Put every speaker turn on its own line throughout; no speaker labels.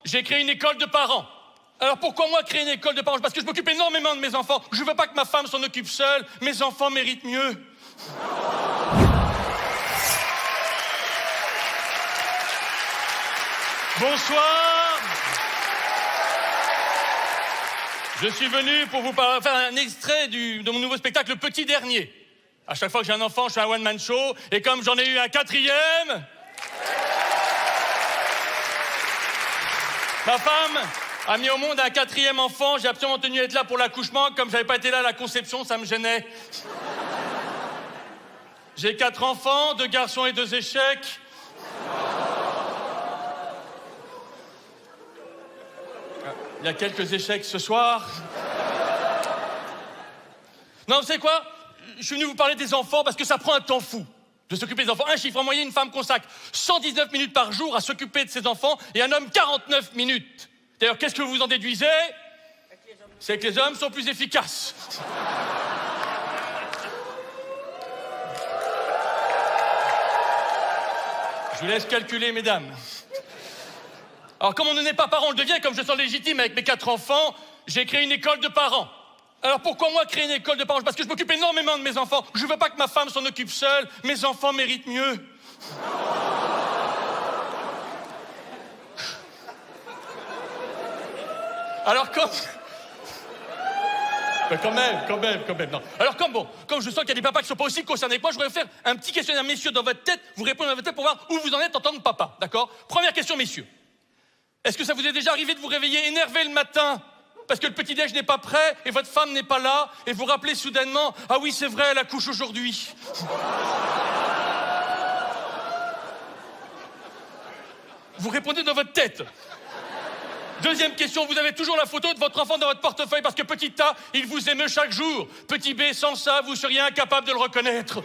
j'ai créé une école de parents. Alors pourquoi moi créer une école de parents? Parce que je m'occupe énormément de mes enfants. Je veux pas que ma femme s'en occupe seule. Mes enfants méritent mieux. Bonsoir. Je suis venu pour vous faire un extrait de mon nouveau spectacle, Le Petit Dernier. À chaque fois que j'ai un enfant, je fais un one-man show. Et comme j'en ai eu un quatrième, ma femme a mis au monde un quatrième enfant. J'ai absolument tenu à être là pour l'accouchement. Comme j'avais pas été là à la conception, ça me gênait. J'ai 4 enfants, 2 garçons et 2 échecs. Il y a quelques échecs ce soir. Non, vous savez quoi? Je suis venu vous parler des enfants parce que ça prend un temps fou de s'occuper des enfants. Un chiffre en moyenne, une femme consacre 119 minutes par jour à s'occuper de ses enfants et un homme 49 minutes. D'ailleurs, qu'est-ce que vous en déduisez? C'est que les hommes sont plus efficaces. Je vous laisse calculer, mesdames. Alors, comme on ne n'est pas parent, on le devient, comme je sens légitime avec mes 4 enfants, j'ai créé une école de parents. Alors, pourquoi moi créer une école de parents? Parce que je m'occupe énormément de mes enfants. Je veux pas que ma femme s'en occupe seule. Mes enfants méritent mieux. Alors, quand même, non. Alors, comme je sens qu'il y a des papas qui sont pas aussi concernés que moi, je voudrais faire un petit questionnaire, messieurs, dans votre tête. Vous répondez dans votre tête pour voir où vous en êtes en tant que papa, d'accord? Première question, messieurs. Est-ce que ça vous est déjà arrivé de vous réveiller énervé le matin parce que le petit-déj n'est pas prêt et votre femme n'est pas là et vous rappelez soudainement « Ah oui, c'est vrai, elle accouche aujourd'hui ». Vous répondez dans votre tête. Deuxième question, vous avez toujours la photo de votre enfant dans votre portefeuille parce que petit A, il vous émeut chaque jour. Petit B, sans ça, vous seriez incapable de le reconnaître.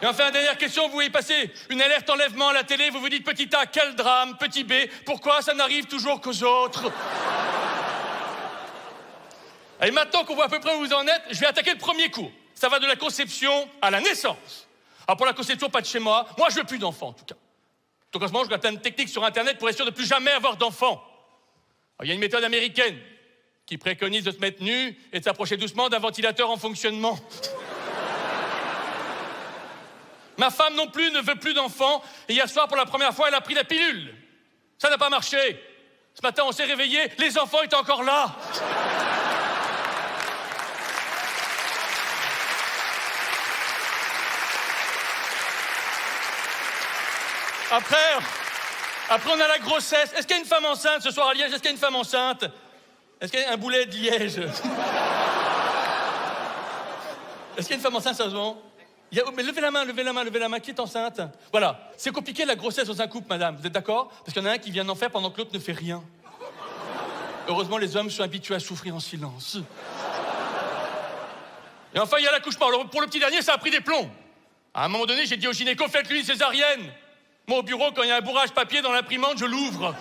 Et enfin, dernière question, vous voyez passer une alerte enlèvement à la télé, vous vous dites petit A, quel drame, petit B, pourquoi ça n'arrive toujours qu'aux autres? Et maintenant qu'on voit à peu près où vous en êtes, je vais attaquer le premier cours. Ça va de la conception à la naissance. Alors pour la conception, pas de chez moi. Moi, je veux plus d'enfants, en tout cas. Donc en ce moment, je regarde plein de techniques sur Internet pour être sûr de ne plus jamais avoir d'enfants. Il y a une méthode américaine qui préconise de se mettre nu et de s'approcher doucement d'un ventilateur en fonctionnement. Ma femme non plus ne veut plus d'enfants. Et hier soir, pour la première fois, elle a pris la pilule. Ça n'a pas marché. Ce matin, on s'est réveillés, les enfants étaient encore là. Après, on a la grossesse. Est-ce qu'il y a une femme enceinte ce soir à Liège? Est-ce qu'il y a une femme enceinte? Est-ce qu'il y a un boulet de Liège? Est-ce qu'il y a une femme enceinte, sérieusement? Mais levez la main, qui est enceinte? Voilà, c'est compliqué la grossesse dans un couple, madame, vous êtes d'accord? Parce qu'il y en a un qui vient d'en faire pendant que l'autre ne fait rien. Heureusement, les hommes sont habitués à souffrir en silence. Et enfin, il y a l'accouchement. Alors, pour le petit dernier, ça a pris des plombs. À un moment donné, j'ai dit au gynéco, faites-lui une césarienne. Moi, au bureau, quand il y a un bourrage papier dans l'imprimante, je l'ouvre.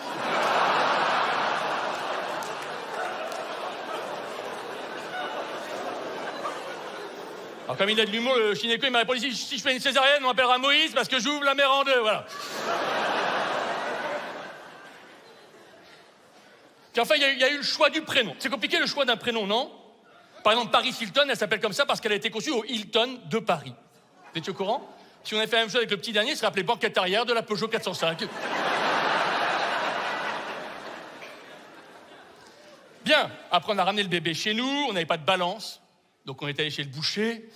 Alors, comme il a de l'humour, le gynéco, il m'a répondu, si je fais une césarienne, on m'appellera Moïse parce que j'ouvre la mer en deux, voilà. Puis enfin, il y a eu le choix du prénom. C'est compliqué, le choix d'un prénom, non? Par exemple, Paris Hilton, elle s'appelle comme ça parce qu'elle a été conçue au Hilton de Paris. Vous étiez au courant? Si on avait fait la même chose avec le petit dernier, il serait appelé banquette arrière de la Peugeot 405. Bien, après on a ramené le bébé chez nous, on n'avait pas de balance, donc on est allé chez le boucher.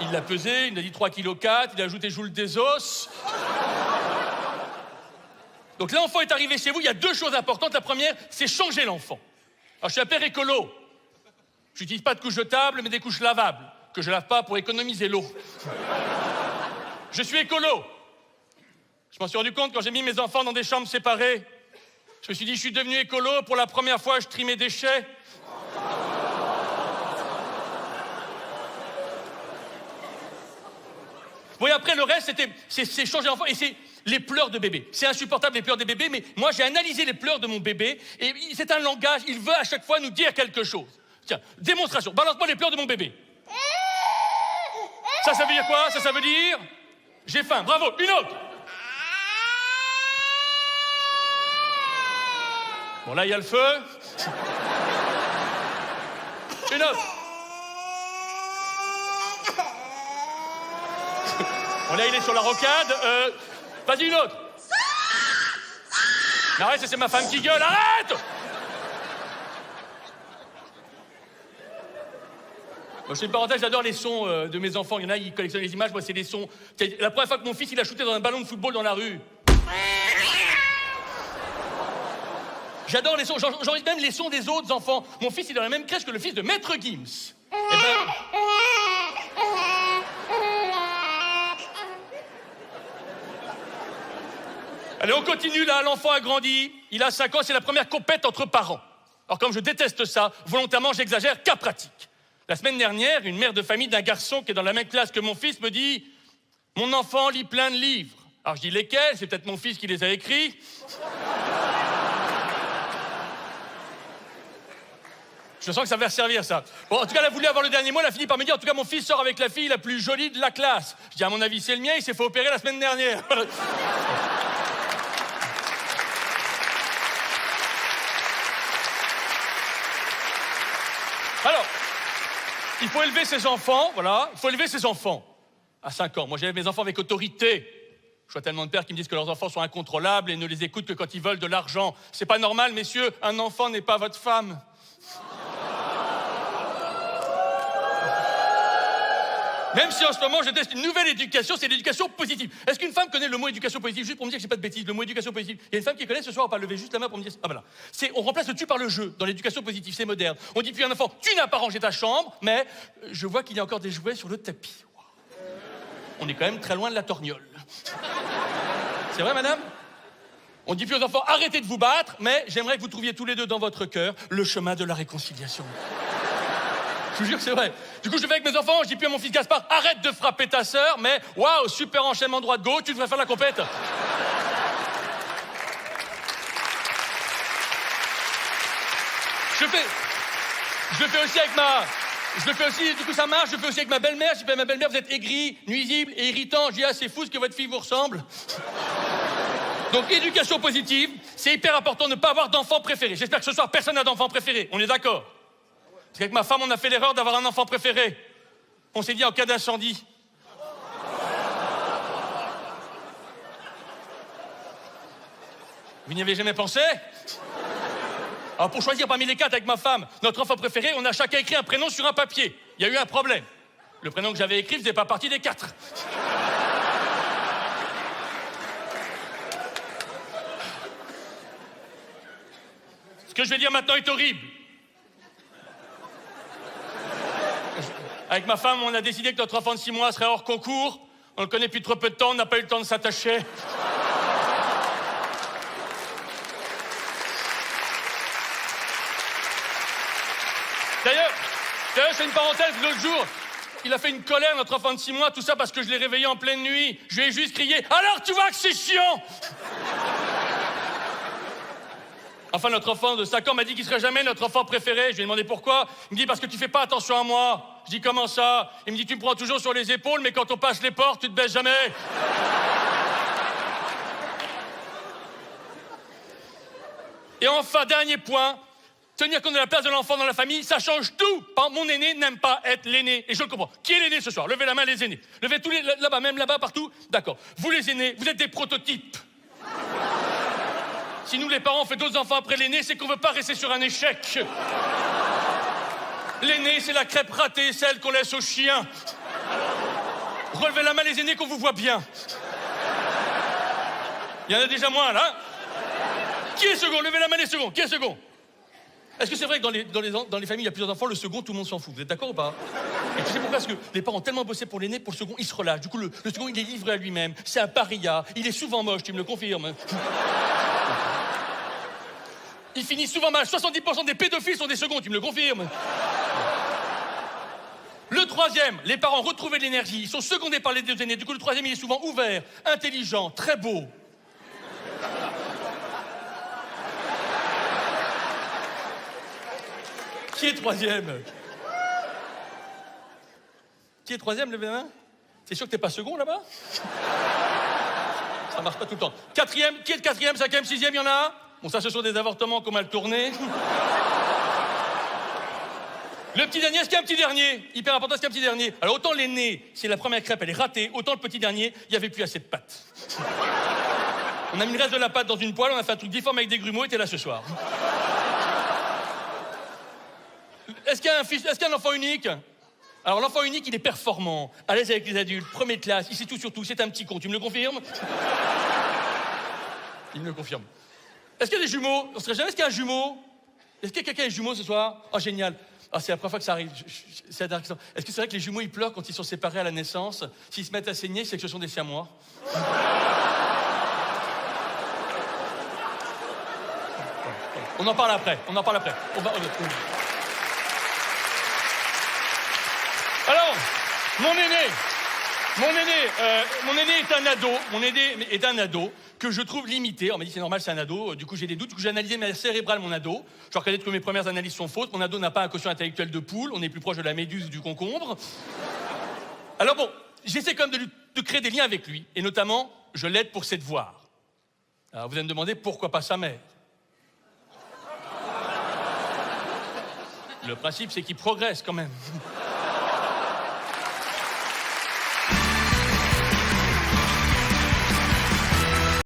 Il l'a pesé, il nous a dit 3,4 kg, il a ajouté joule des os. Donc l'enfant est arrivé chez vous, il y a 2 choses importantes. La première, c'est changer l'enfant. Alors je suis un père écolo. Je n'utilise pas de couches jetables, mais des couches lavables, que je lave pas pour économiser l'eau. Je suis écolo. Je m'en suis rendu compte quand j'ai mis mes enfants dans des chambres séparées. Je me suis dit, je suis devenu écolo, pour la première fois, je trie mes déchets. Bon, et après, le reste, c'est changer l'enfant, et c'est les pleurs de bébé. C'est insupportable, les pleurs des bébés, mais moi, j'ai analysé les pleurs de mon bébé, et c'est un langage, il veut à chaque fois nous dire quelque chose. Tiens, démonstration, balance-moi les pleurs de mon bébé. Ça veut dire quoi? Ça veut dire... J'ai faim, bravo, une autre. Bon, là, il y a le feu. Une autre. Bon, là, il est sur la rocade. Vas-y, une autre. Mais arrête, c'est ma femme qui gueule. Arrête! Moi, je fais une parenthèse, j'adore les sons de mes enfants. Il y en a, ils collectionnent les images. Moi, c'est les sons. La première fois que mon fils, il a shooté dans un ballon de football dans la rue. J'adore les sons. J'enregistre même les sons des autres enfants. Mon fils, il est dans la même crèche que le fils de Maître Gims. Eh ben... Allez, on continue là. L'enfant a grandi. Il a 5 ans. C'est la première compète entre parents. Alors, comme je déteste ça, volontairement, j'exagère, cas pratique. La semaine dernière, une mère de famille d'un garçon qui est dans la même classe que mon fils me dit « Mon enfant lit plein de livres. » Alors je dis « Lesquels ? C'est peut-être mon fils qui les a écrits. » Je sens que ça va servir, ça. Bon, en tout cas, elle a voulu avoir le dernier mot. Elle a fini par me dire « En tout cas, mon fils sort avec la fille la plus jolie de la classe. » Je dis « À mon avis, c'est le mien. Il s'est fait opérer la semaine dernière. » Alors... Il faut élever ses enfants, voilà. Il faut élever ses enfants. À 5 ans. Moi, j'élève mes enfants avec autorité. Je vois tellement de pères qui me disent que leurs enfants sont incontrôlables et ne les écoutent que quand ils veulent de l'argent. C'est pas normal, messieurs. Un enfant n'est pas votre femme. Même si en ce moment, je teste une nouvelle éducation, c'est l'éducation positive. Est-ce qu'une femme connaît le mot éducation positive? Juste pour me dire que j'ai pas de bêtises, le mot éducation positive. Il y a une femme qui connaît ce soir, on va lever juste la main pour me dire... Ah voilà. On remplace le tu par le je dans l'éducation positive, c'est moderne. On dit plus à un enfant, tu n'as pas rangé ta chambre, mais je vois qu'il y a encore des jouets sur le tapis. Wow. On est quand même très loin de la torgnole. C'est vrai, madame? On dit plus aux enfants, arrêtez de vous battre, mais j'aimerais que vous trouviez tous les deux dans votre cœur le chemin de la réconciliation. Je vous jure, c'est vrai. Du coup, je vais avec mes enfants, je dis plus à mon fils Gaspard, arrête de frapper ta sœur, mais waouh, super enchaînement droite-gauche, tu devrais faire la compète. Je le fais aussi avec Je le fais aussi, du coup ça marche, je le fais aussi avec ma belle-mère. Je dis à ma belle-mère, vous êtes aigri, nuisible et irritant. Je dis, ah, c'est fou ce que votre fille vous ressemble. Donc, éducation positive, c'est hyper important de ne pas avoir d'enfant préféré. J'espère que ce soir, personne n'a d'enfant préféré. On est d'accord? Parce qu'avec ma femme, on a fait l'erreur d'avoir un enfant préféré. On s'est dit en cas d'incendie. Vous n'y avez jamais pensé? Alors pour choisir parmi les 4 avec ma femme, notre enfant préféré, on a chacun écrit un prénom sur un papier. Il y a eu un problème. Le prénom que j'avais écrit faisait pas partie des 4. Ce que je vais dire maintenant est horrible. Avec ma femme, on a décidé que notre enfant de 6 mois serait hors concours. On le connaît depuis trop peu de temps, on n'a pas eu le temps de s'attacher. D'ailleurs, c'est une parenthèse, l'autre jour, il a fait une colère, notre enfant de 6 mois, tout ça parce que je l'ai réveillé en pleine nuit. Je lui ai juste crié « Alors tu vois que c'est chiant !» Enfin, notre enfant de 5 ans m'a dit qu'il serait jamais notre enfant préféré. Je lui ai demandé pourquoi. Il me dit parce que tu fais pas attention à moi. Je dis comment ça? Il me dit tu me prends toujours sur les épaules, mais quand on passe les portes, tu te baisses jamais. Et enfin, dernier point, tenir compte de la place de l'enfant dans la famille, ça change tout. Mon aîné n'aime pas être l'aîné, et je le comprends. Qui est l'aîné ce soir? Levez la main les aînés. Levez tous les là-bas, même là-bas, partout. D'accord. Vous les aînés, vous êtes des prototypes. Si nous, les parents, on fait d'autres enfants après l'aîné, c'est qu'on veut pas rester sur un échec. L'aîné, c'est la crêpe ratée, celle qu'on laisse aux chiens. Relevez la main les aînés qu'on vous voit bien. Il y en a déjà moins, là. Qui est second? Levez la main les seconds. Qui est second? Est-ce que c'est vrai que dans les familles, il y a plusieurs enfants, le second, tout le monde s'en fout? Vous êtes d'accord ou pas? Et tu sais pourquoi? Parce que les parents ont tellement bossé pour l'aîné, pour le second, il se relâche. Du coup, le second, il est livré à lui-même. C'est un paria. Il est souvent moche, tu me le confirmes. Il finit souvent mal. 70% des pédophiles sont des seconds, tu me le confirmes. Le troisième, les parents retrouvaient de l'énergie. Ils sont secondés par les deux aînés. Du coup, le troisième, il est souvent ouvert, intelligent, très beau. Qui est troisième? Qui est troisième, levez la main? C'est sûr que t'es pas second, là-bas? Ça marche pas tout le temps. Quatrième, qui est le quatrième, cinquième, sixième, il y en a un? Bon, ça, ce sont des avortements qu'on mal tournés. Le petit dernier, est-ce qu'il y a un petit dernier? Hyper important, est-ce qu'il y a un petit dernier? Alors, autant l'aîné, si la première crêpe, elle est ratée, autant le petit dernier, il n'y avait plus assez de pâte. On a mis le reste de la pâte dans une poêle, on a fait un truc difforme avec des grumeaux, et t'es là ce soir. Est-ce qu'il y a un fils, est-ce qu'il y a un enfant unique? Alors, l'enfant unique, il est performant, à l'aise avec les adultes, première classe, il sait tout sur tout, c'est un petit con, tu me le confirmes? Il me le confirme. Est-ce qu'il y a des jumeaux? On serait jamais, est-ce qu'il y a un jumeau? Est-ce qu'il y a quelqu'un qui a un jumeau ce soir? Oh, génial. Ah, c'est la première fois que ça arrive. C'est intéressant. Est-ce que c'est vrai que les jumeaux, ils pleurent quand ils sont séparés à la naissance? S'ils se mettent à saigner, c'est que ce sont des siamois. On en parle après. On va... Alors, mon aîné est un ado. Mon aîné est un ado que je trouve limité. On m'a dit c'est normal, c'est un ado. Du coup, j'ai des doutes. Du coup, j'ai analysé ma cérébrale, mon ado. Je reconnais que mes premières analyses sont fausses. Mon ado n'a pas un quotient intellectuel de poule. On est plus proche de la méduse ou du concombre. Alors bon, j'essaie quand même de créer des liens avec lui. Et notamment, je l'aide pour ses devoirs. Alors, vous allez me demander pourquoi pas sa mère. Le principe, c'est qu'il progresse quand même.